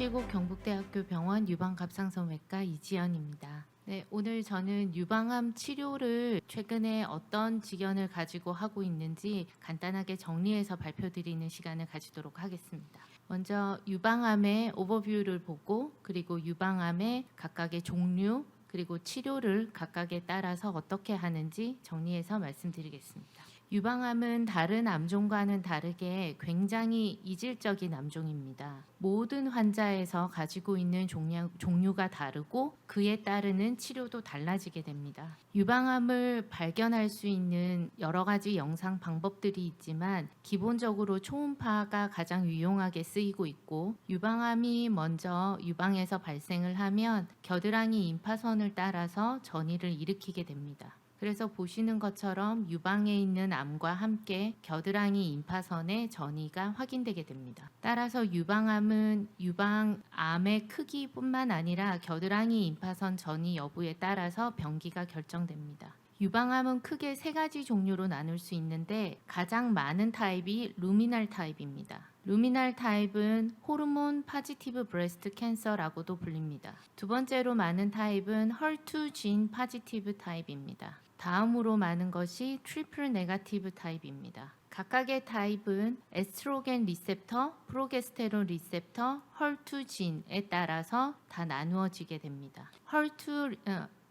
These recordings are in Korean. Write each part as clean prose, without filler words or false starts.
대한제국 경북대학교 병원 유방갑상선외과 이지연입니다. 네, 오늘 저는 유방암 치료를 최근에 어떤 지견을 가지고 하고 있는지 간단하게 정리해서 발표드리는 시간을 가지도록 하겠습니다. 먼저 유방암의 오버뷰를 보고 그리고 유방암의 각각의 종류 그리고 치료를 각각에 따라서 어떻게 하는지 정리해서 말씀드리겠습니다. 유방암은 다른 암종과는 다르게 굉장히 이질적인 암종입니다. 모든 환자에서 가지고 있는 종류가 다르고 그에 따르는 치료도 달라지게 됩니다. 유방암을 발견할 수 있는 여러 가지 영상 방법들이 있지만 기본적으로 초음파가 가장 유용하게 쓰이고 있고, 유방암이 먼저 유방에서 발생을 하면 겨드랑이 임파선을 따라서 전이를 일으키게 됩니다. 그래서 보시는 것처럼 유방에 있는 암과 함께 겨드랑이 임파선의 전이가 확인되게 됩니다. 따라서 유방암은 유방암의 크기뿐만 아니라 겨드랑이 임파선 전이 여부에 따라서 병기가 결정됩니다. 유방암은 크게 세 가지 종류로 나눌 수 있는데 가장 많은 타입이 루미날 타입입니다. 루미날 타입은 호르몬 파지티브 브레스트 캔서라고도 불립니다. 두 번째로 많은 타입은 헐투 진 파지티브 타입입니다. 다음으로 많은 것이 트리플 네거티브 타입입니다. 각각의 타입은 에스트로겐 리셉터, 프로게스테론 리셉터, 헐투 진에 따라서 다 나누어지게 됩니다.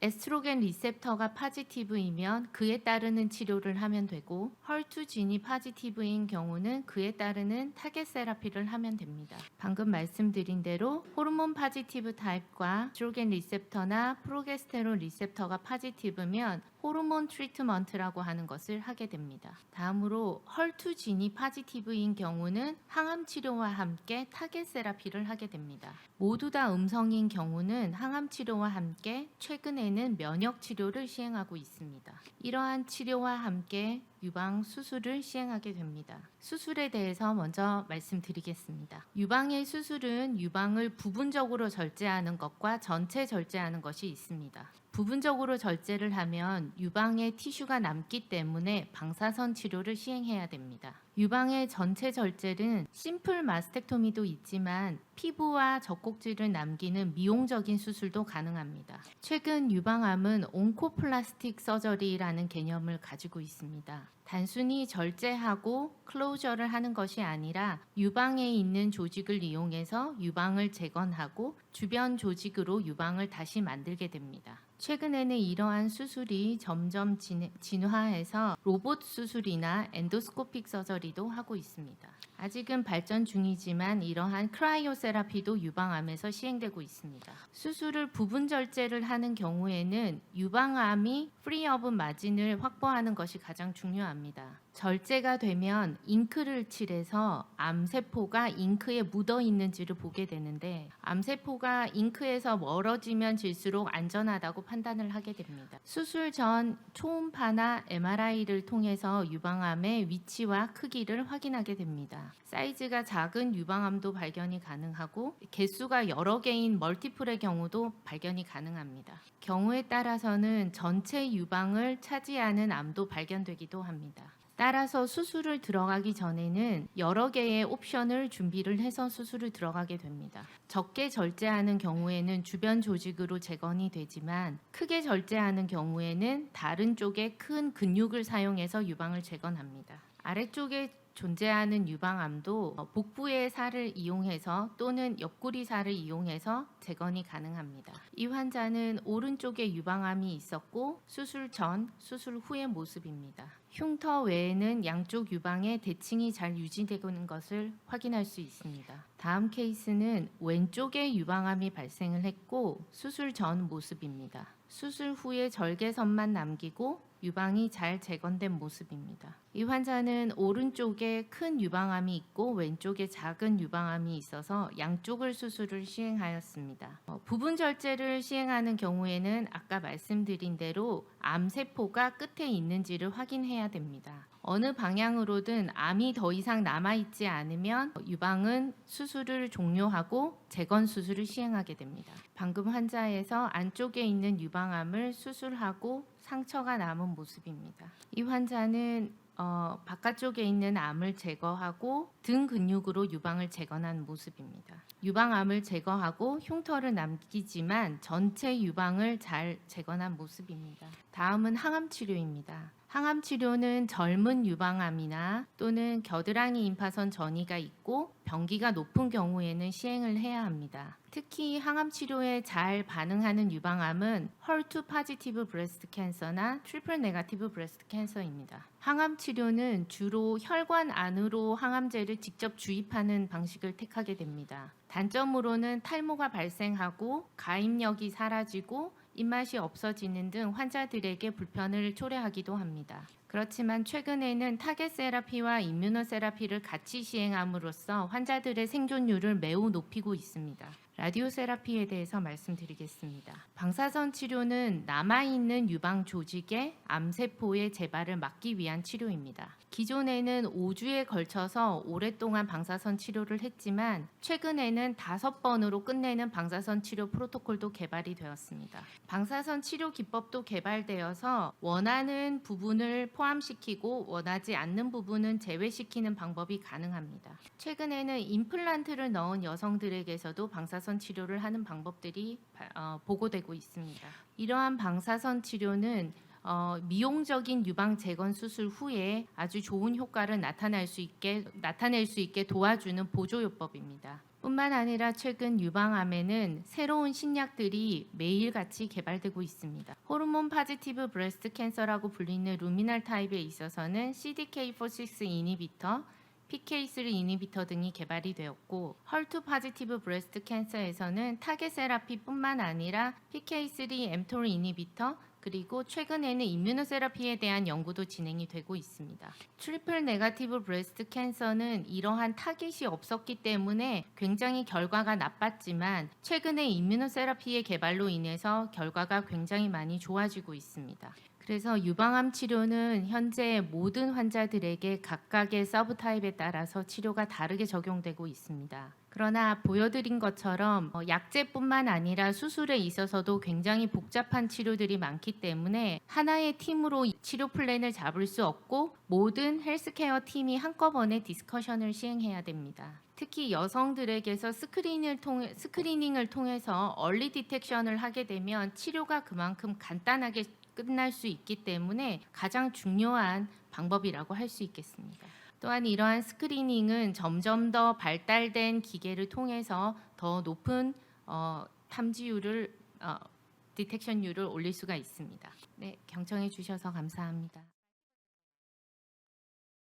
에스트로겐 리셉터가 파지티브이면 그에 따르는 치료를 하면 되고, 헐투 진이 파지티브인 경우는 그에 따르는 타겟 세라피를 하면 됩니다. 방금 말씀드린 대로 호르몬 파지티브 타입과 에스트로겐 리셉터나 프로게스테론 리셉터가 파지티브면 호르몬 트리트먼트라고 하는 것을 하게 됩니다. 다음으로 헐투 진이 파지티브인 경우는 항암 치료와 함께 타겟 세라피를 하게 됩니다. 모두 다 음성인 경우는 항암 치료와 함께 최근에는 면역 치료를 시행하고 있습니다. 이러한 치료와 함께 유방 수술을 시행하게 됩니다. 수술에 대해서 먼저 말씀드리겠습니다. 유방의 수술은 유방을 부분적으로 절제하는 것과 전체 절제하는 것이 있습니다. 부분적으로 절제를 하면 유방에 티슈가 남기 때문에 방사선 치료를 시행해야 됩니다. 유방의 전체 절제는 심플 마스텍토미도 있지만 피부와 젖꼭지를 남기는 미용적인 수술도 가능합니다. 최근 유방암은 온코플라스틱 서저리라는 개념을 가지고 있습니다. 단순히 절제하고 클로저를 하는 것이 아니라 유방에 있는 조직을 이용해서 유방을 재건하고 주변 조직으로 유방을 다시 만들게 됩니다. 최근에는 이러한 수술이 점점 진화해서 로봇 수술이나 엔도스코픽 서저리도 하고 있습니다. 아직은 발전 중이지만 이러한 크라이오세라피도 유방암에서 시행되고 있습니다. 수술을 부분 절제를 하는 경우에는 유방암이 프리 오브 마진을 확보하는 것이 가장 중요합니다. 절제가 되면 잉크를 칠해서 암세포가 잉크에 묻어 있는지를 보게 되는데, 암세포가 잉크에서 멀어지면 질수록 안전하다고 판단을 하게 됩니다. 수술 전 초음파나 MRI를 통해서 유방암의 위치와 크기를 확인하게 됩니다. 사이즈가 작은 유방암도 발견이 가능하고 개수가 여러 개인 멀티플의 경우도 발견이 가능합니다. 경우에 따라서는 전체 유방을 차지하는 암도 발견되기도 합니다. 따라서 수술을 들어가기 전에는 여러 개의 옵션을 준비를 해서 수술을 들어가게 됩니다. 적게 절제하는 경우에는 주변 조직으로 재건이 되지만 크게 절제하는 경우에는 다른 쪽의 큰 근육을 사용해서 유방을 재건합니다. 아래쪽에 존재하는 유방암도 복부의 살을 이용해서 또는 옆구리 살을 이용해서 재건이 가능합니다. 이 환자는 오른쪽에 유방암이 있었고 수술 전, 수술 후의 모습입니다. 흉터 외에는 양쪽 유방의 대칭이 잘 유지되는 것을 확인할 수 있습니다. 다음 케이스는 왼쪽에 유방암이 발생을 했고 수술 전 모습입니다. 수술 후에 절개선만 남기고 유방이 잘 재건된 모습입니다. 이 환자는 오른쪽에 큰 유방암이 있고 왼쪽에 작은 유방암이 있어서 양쪽을 수술을 시행하였습니다. 부분 절제를 시행하는 경우에는 아까 말씀드린 대로 암세포가 끝에 있는지를 확인해야 됩니다. 어느 방향으로든 암이 더 이상 남아있지 않으면 유방은 수술을 종료하고 재건 수술을 시행하게 됩니다. 방금 환자에서 안쪽에 있는 유방암을 수술하고 상처가 남은 모습입니다. 이 환자는 바깥쪽에 있는 암을 제거하고 등 근육으로 유방을 재건한 모습입니다. 유방암을 제거하고 흉터를 남기지만 전체 유방을 잘 재건한 모습입니다. 다음은 항암 치료입니다. 항암 치료는 젊은 유방암이나 또는 겨드랑이 임파선 전이가 있고 병기가 높은 경우에는 시행을 해야 합니다. 특히 항암 치료에 잘 반응하는 유방암은 헐2 포지티브 브레스트 캔서나 트리플 네거티브 브레스트 캔서입니다. 항암 치료는 주로 혈관 안으로 항암제를 직접 주입하는 방식을 택하게 됩니다. 단점으로는 탈모가 발생하고 가입력이 사라지고 입맛이 없어지는 등 환자들에게 불편을 초래하기도 합니다. 그렇지만 최근에는 타겟 세라피와 임뮤노 세라피를 같이 시행함으로써 환자들의 생존율을 매우 높이고 있습니다. 라디오 세라피에 대해서 말씀드리겠습니다. 방사선 치료는 남아있는 유방 조직의 암세포의 재발을 막기 위한 치료입니다. 기존에는 5주에 걸쳐서 오랫동안 방사선 치료를 했지만 최근에는 5번으로 끝내는 방사선 치료 프로토콜도 개발이 되었습니다. 방사선 치료 기법도 개발되어서 원하는 부분을 포함시키고 원하지 않는 부분은 제외시키는 방법이 가능합니다. 최근에는 임플란트를 넣은 여성들에게서도 방사선 치료를 하는 방법들이 보고되고 있습니다. 이러한 방사선 치료는 미용적인 유방 재건 수술 후에 아주 좋은 효과를 나타낼 수 있게 도와주는 보조요법입니다. 뿐만 아니라 최근 유방암에는 새로운 신약들이 매일같이 개발되고 있습니다. 호르몬 포지티브 브레스트 캔서라고 불리는 루미널 타입에 있어서는 CDK4/6 이니비터, PK3 이니비터 등이 개발이 되었고 헐2 포지티브 브레스트 캔서에서는 타겟 세라피뿐만 아니라 PK3 엠토르 이니비터 그리고 최근에는 임뮤노세라피에 대한 연구도 진행이 되고 있습니다. 트리플 네거티브 브레스트 캔서는 이러한 타깃이 없었기 때문에 굉장히 결과가 나빴지만 최근에 임뮤노세라피의 개발로 인해서 결과가 굉장히 많이 좋아지고 있습니다. 그래서 유방암 치료는 현재 모든 환자들에게 각각의 서브타입에 따라서 치료가 다르게 적용되고 있습니다. 그러나 보여드린 것처럼 약제뿐만 아니라 수술에 있어서도 굉장히 복잡한 치료들이 많기 때문에 하나의 팀으로 치료 플랜을 잡을 수 없고 모든 헬스케어 팀이 한꺼번에 디스커션을 시행해야 됩니다. 특히 여성들에게서 스크리닝을 통해서 얼리 디텍션을 하게 되면 치료가 그만큼 간단하게 끝날 수 있기 때문에 가장 중요한 방법이라고 할 수 있겠습니다. 또한 이러한 스크리닝은 점점 더 발달된 기계를 통해서 더 높은 탐지율을 디텍션율을 올릴 수가 있습니다. 네, 경청해 주셔서 감사합니다.